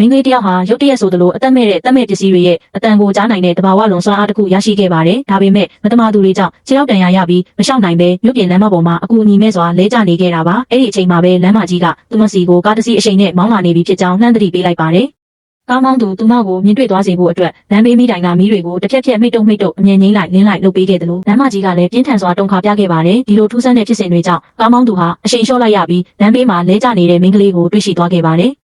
မင်းကလေးတယောက်ဟာရုတ်တရက်ဆိုသလိုအသက်မဲ့တဲ့တက်မဲ့ပစ္စည်းတွေရဲ့အတန်ကိုကြားနိုင်တဲ့တဘာဝလွန်စွမ်းအားတစ်ခုရရှိခဲ့ပါတယ်။ဒါပေမဲ့မတမာသူတွေကြောင့်ခြေထောက်တန်ရာရပြီးမလျှောက်နိုင်ပဲမြို့ပြင်လမ်းမပေါ်မှာအကူအညီမဲ့စွာလဲကျနေခဲ့တာပါ။အဲ့ဒီအချိန်မှာပဲလမ်းမကြီးကသူမစီကိုကားတစ်စီးအရှိန်နဲ့မောင်းလာနေပြီဖြစ်ကြောင်းလှမ်းသတိပေးလိုက်ပါတယ်။ကားမောင်းသူသူမကိုမြင်တွေ့သွားစေဖို့အတွက်လမ်းဘေးမိတိုင်ကမီးတွေကိုတစ်ဖြက်ဖြက်မိတ်တုံအမြင်ငိမ့်လိုက်လင်းလိုက်လုပ်ပေးခဲ့တယ်လို့လမ်းမကြီးကလည်းပြင်းထန်စွာတုန်ခါပြခဲ့ပါတယ်။ဒီလိုထူးဆန်းတဲ့ဖြစ်စဉ်တွေကြောင့်ကားမောင်းသူဟာအရှိန်လျှော့လိုက်ရပြီးလမ်းဘေးမှာလဲကျနေတဲ့မိန်းကလေးကိုတွေ့ရှိသွားခဲ့ပါတယ်။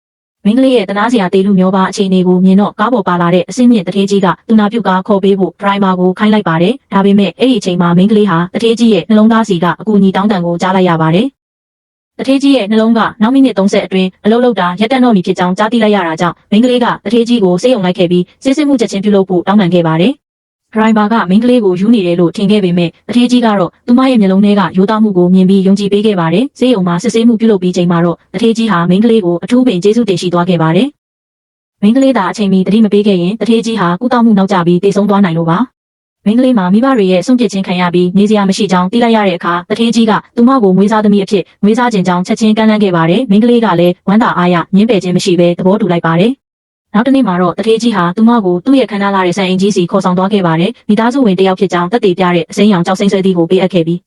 မင်းကလေးရဲ့တနာစရာတေလူမျိုးပါအခြေအနေကိုမြင်တော့ကားပေါ်ပါလာတဲ့အစင်းမြင့်တထေးကြီးကသူနာပြုတ်ကားခေါ်ပေးဖို့ဒရိုင်ဘာကိုခိုင်းလိုက်ပါတယ်။ဒါပေမဲ့အဲ့ဒီအချိန်မှာမင်းကလေးဟာတထေးကြီးရဲ့နှလုံးသားစီကအကူအညီတောင်းတန်ကိုကြားလိုက်ရပါတယ်။တထေးကြီးရဲ့နှလုံးကနောက်မိနစ်30အတွင်းအလုံးလုံးတာရက်တက်တော့မီဖြစ်ကြောင်းကြားသိလိုက်ရတာကြောင့်မင်းကလေးကတထေးကြီးကိုစိတ်ယုံလိုက်ခဲ့ပြီးစစ်စစ်မှုချက်ချင်းပြုလုပ်ဖို့တောင်းပန်ခဲ့ပါတယ်။ဒရိုင်ဘာကမင်းကလေးကိုယူနေတယ်လို့ထင်ခဲ့ပေမဲ့တထေးကြီးကတော့သူမရဲ့မျက်လုံးထဲကရိုးသားမှုကိုမြင်ပြီးယုံကြည်ပေးခဲ့ပါတယ်။စိတ်ယုံမှာစစ်ဆေးမှုပြုလုပ်ပြီးချိန်မှာတော့တထေးကြီးဟာမင်းကလေးကိုအထူးပင်ကျေးဇူးတင်ရှိသွားခဲ့ပါတယ်။မင်းကလေးသာအချိန်မီတတိမပေးခဲ့ရင်တထေးကြီးဟာကုသမှုနောက်ကျပြီးတေဆုံးသွားနိုင်လို့ပါ။မင်းကလေးမှာမိဘတွေရဲ့ဆုံးဖြတ်ခြင်းခံရပြီးနေစရာမရှိကြောင်းသိလိုက်ရတဲ့အခါတထေးကြီးကသူမကိုမွေးစားသမီးအဖြစ်မွေးစားခြင်းကြောင့်ချက်ချင်းကမ်းလှမ်းခဲ့ပါတယ်။မင်းကလေးကလည်းဝမ်းသာအားရညှင်းပယ်ခြင်းမရှိဘဲသဘောတူလိုက်ပါတယ်။နောက်တနေ့မှာတော့တထေးကြီးဟာသူမကိုသူ့ရဲ့ခန္ဓာလာတဲ့ဆန်အိမ်ကြီးစီခေါ်ဆောင်သွားခဲ့ပါတယ်။မိသားစုဝင်တစ်ယောက်ဖြစ်ကြောင်းသက်သေပြတဲ့အစိမ်းရောင်ကြောက်စိမ့်ဆွဲသီးကိုပေးအပ်ခဲ့ပြီး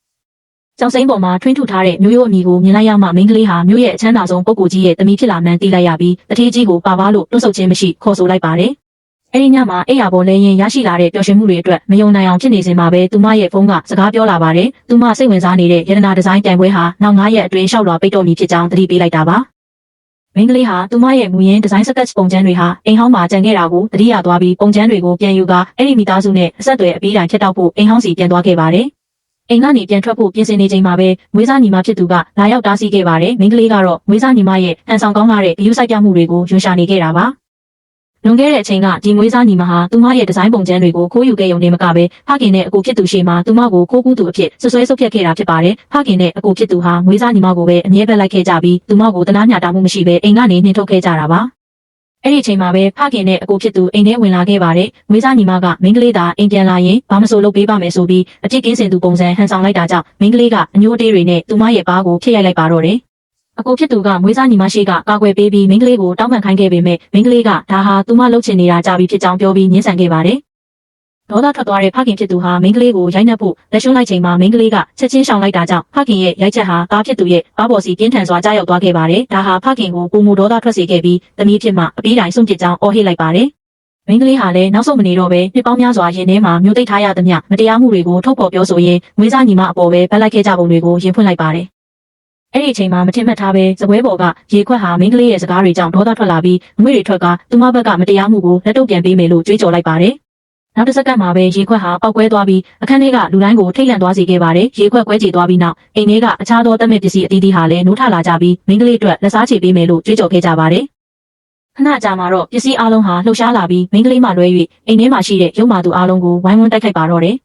ကျောင်းစိမ်းပေါ်မှာထွင်းထူထားတဲ့မျိုးရိုးအမည်ကိုမြင်လိုက်ရမှမင်းကလေးဟာမျိုးရဲ့အချမ်းသာဆုံးပုဂ္ဂိုလ်ကြီးရဲ့သမီးဖြစ်လာမှန်းသိလိုက်ရပြီးတထေးကြီးကိုပါပါလို့တွန့်ဆုတ်ခြင်းမရှိခေါ်ဆိုလိုက်ပါတယ်။အဲဒီညမှာအိယာပေါ်လဲရင်ရရှိလာတဲ့ပျော်ရွှင်မှုတွေအတွက်မယုံနိုင်အောင်ဖြစ်နေစဉ်မှာပဲသူမရဲ့ဖုန်းကစကားပြောလာပါတယ်။သူမစိတ်ဝင်စားနေတဲ့ရတနာဒီဇိုင်းပြိုင်ပွဲဟာနောက်9ရက်အတွင်းရှောက်လွှာပိတ်တော့မည်ဖြစ်ကြောင်းသတိပေးလိုက်တာပါ။မင်းကလေးဟာသူမရဲ့မူရင်းဒီဇိုင်းစကတ်ပုံကျန်းတွေဟာအိမ်ဟောင်းမှာကျန်ခဲ့တာကိုသတိရသွားပြီးပုံကျန်းတွေကိုပြန်ယူကာအဲ့ဒီမိသားစုနဲ့အဆက်အသွယ်အပြီးတိုင်ဖြတ်တောက်ဖို့အိမ်ဟောင်းစီပြန်သွားခဲ့ပါတယ်။အိမ်ကနေပြန်ထွက်ဖို့ပြင်ဆင်နေချိန်မှာပဲမွေးစားညီမဖြစ်သူကလာရောက်တားဆီးခဲ့ပါတယ်။မင်းကလေးကတော့မွေးစားညီမရဲ့ဟန်ဆောင်ကောင်းလာတဲ့ဂရုစိုက်ပြမှုတွေကိုယွန်ရှာနေခဲ့တာပါ။လွန်ခဲ့တဲ့အချိန်ကဒီမွေးစားညီမဟာသူမရဲ့ဒီဇိုင်းပုံကျန်းတွေကိုခိုးယူခဲ့ရုံနဲ့မကပဲဖခင်နဲ့အကိုဖြစ်သူရှေ့မှာသူမကိုခိုးကူးသူအဖြစ်ဆွဆွဲဆုပ်ဖြတ်ခဲ့တာဖြစ်ပါတယ်။ဖခင်နဲ့အကိုဖြစ်သူဟာမွေးစားညီမကိုပဲအမြဲပဲလိုက်ခဲ့ကြပြီးသူမကိုတနာညတာမှုမရှိပဲအိမ်ကနေနှင်ထုတ်ခဲ့ကြတာပါ။အဲ့ဒီအချိန်မှာပဲဖခင်နဲ့အကိုဖြစ်သူအိမ်ထဲဝင်လာခဲ့ပါတယ်။မွေးစားညီမကမင်းကလေးသာအိမ်ပြန်လာရင်ဘာမဆိုလုပ်ပေးပါမယ်ဆိုပြီးအပြစ်ကင်းစင်သူပုံစံဟန်ဆောင်လိုက်တာကြောင့်မင်းကလေးကအညိုးတေးတွေနဲ့သူမရဲ့ပါးကိုဖျက်ရိုက်လိုက်ပါတော့တယ်။အကိုဖြစ်သူကမွေးစားညီမရှိကကာကွယ်ပေးပြီးမင်းကလေးကိုတောင်းပန်ခိုင်းခဲ့ပေမဲ့မင်းကလေးကဒါဟာသူမလှုပ်ချင်နေတာကြာပြီဖြစ်ကြောင်းပြောပြီးညှင်းဆန်ခဲ့ပါတယ်။ဒေါသထွက်သွားတဲ့ဖခင်ဖြစ်သူဟာမင်းကလေးကိုရိုက်နှက်ဖို့လက်ရှုံးလိုက်ချိန်မှာမင်းကလေးကချက်ချင်းရှောင်လိုက်တာကြောင့်ဖခင်ရဲ့ရိုက်ချက်ဟာသားဖြစ်သူရဲ့ဘားပေါ်စီပြင်းထန်စွာကြားရောက်သွားခဲ့ပါတယ်။ဒါဟာဖခင်ကိုပုံမူဒေါသထွက်စေခဲ့ပြီးသမီးဖြစ်မှအပြီးတိုင်ဆုံးပစ်ကြောင်းအော်ဟစ်လိုက်ပါတယ်။မင်းကလေးဟာလည်းနောက်ဆုံးမနေတော့ပဲနှစ်ပေါင်းများစွာရင်ထဲမှာမျိုးသိပ်ထားရသမျှမတရားမှုတွေကိုထုတ်ဖော်ပြောဆိုရင်းမွေးစားညီမအပေါ်ပဲဗတ်လိုက်ခဲ့ကြပုံတွေကိုရင်ဖွင့်လိုက်ပါတယ်။အဲ့ဒီအချိန်မှာမထင်မှတ်ထားပဲစပွဲပေါ်ကရေခွက်ဟာမင်းကလေးရဲ့စကားတွေကြောင့်ဒေါသထွက်လာပြီးအငွေ့တွေထွက်ကသူမဘက်ကမတရားမှုကိုလက်တုပ်ပြန်ပေးမယ်လို့ကြွေးကြော်လိုက်ပါတယ်။နောက်တစ်စက္ကန့်မှာပဲရေခွက်ဟာပောက်ကွဲသွားပြီးအခန်းထဲကလူတိုင်းကိုထိတ်လန့်သွားစေခဲ့ပါတယ်။ရေခွက်ကွဲကြေသွားပြီးနောက်အိမ်ထဲကအခြားသောတက်မဲ့ပစ္စည်းအသီးသီးဟာလည်းနိုးထလာကြပြီးမင်းကလေးအတွက်လက်စားချေပေးမယ်လို့ကြွေးကြော်ခဲ့ကြပါတယ်။ခဏကြာမှာတော့ပစ္စည်းအလုံးဟာလှုပ်ရှားလာပြီးမင်းကလေးမှလွဲ၍အိမ်ထဲမှာရှိတဲ့ရုပ်မာသူအလုံးကိုဝိုင်းဝန်းတိုက်ခိုက်ပါတော့တယ်